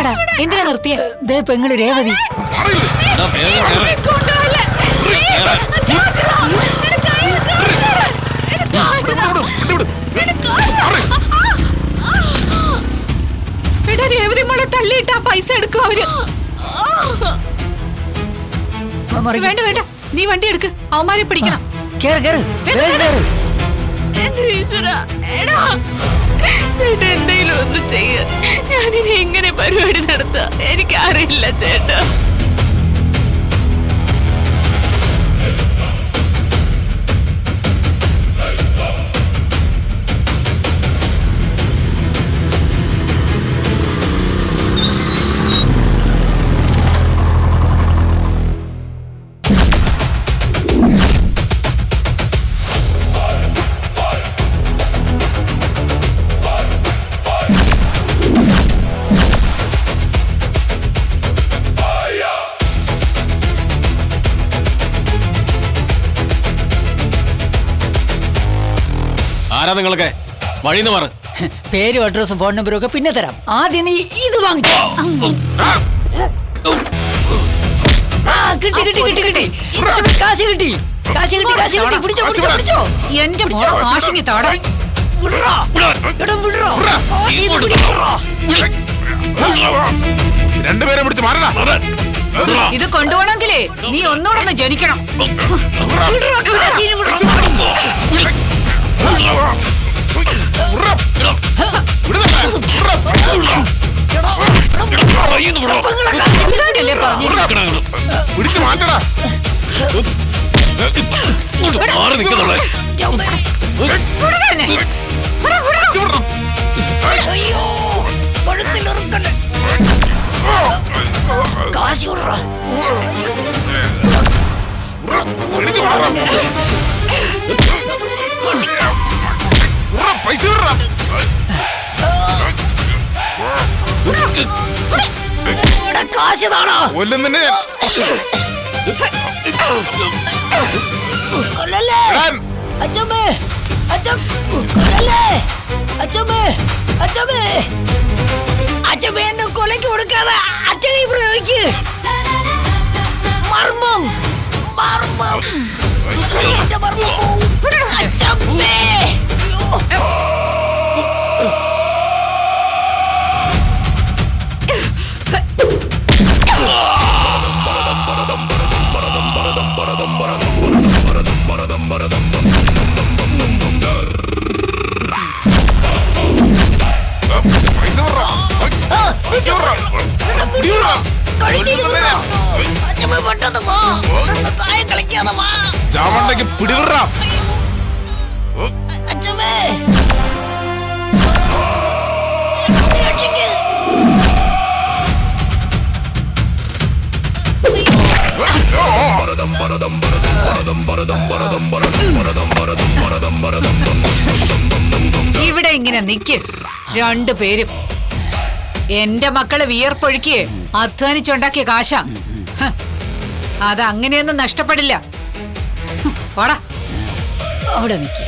എന്താടാ എന്തിനാ നിർത്തിയ? ദേ പെങ്ങള് രേവതി. രേവതി മോളെ തള്ളിയിട്ടാ പൈസ എടുക്കും അവര്. വേണ്ട വേണ്ട, നീ വണ്ടി എടുക്ക്, അവന്മാരെ പിടിക്കണം. എന്തെങ്കിലും ഒന്ന് ചെയ്യ. ഞാനിനി എങ്ങനെ പരിപാടി നടത്താ എനിക്കറിയില്ല ചേട്ടാ. ആരാ നിങ്ങളൊക്കെ? വഴിന്ന് മാറ്. പേരും അഡ്രസ്സും ഫോൺ നമ്പറും ഒക്കെ പിന്നെ തരാം. ആദ്യം നീ ഇത് വാങ്ങിച്ചോ. കാശ് കിട്ടി. പിടിച്ചോ. എന്റെ കാശിങ്ങി താട. രണ്ടുപേരെ പിടിച്ച് മാറടാ. ഇത് കൊണ്ടുപോകണമെങ്കിലേ നീ ഒന്നുകൂടെ ജനിക്കണം. പിടിച്ചു മാറ്റടാ. പൈസ കാശ് താണോ കൊല്ലുന്നെ. കൊല്ലല്ലേ അച്ചമ്മേ. കൊല്ലല്ലേ അച്ചമ്മേ എന്നെ കൊലയ്ക്ക് കൊടുക്കാതെ അച്ഛൻ പ്രയോഗിക്ക്. മർമ്മം എന്റെ മർമ്മം പോവും. അച്ചമ്മേ ചാമണ്ടയ്ക്ക് പിടിവിട. ഇവിടെ ഇങ്ങനെ നിക്ക് രണ്ടുപേരും. എന്റെ മക്കള് വിയർപ്പൊഴുക്കിയേ അധ്വാനിച്ചുണ്ടാക്കിയ കാശ. അത് അങ്ങനെയൊന്നും നഷ്ടപ്പെടില്ല. അവിടെ നിക്ക്.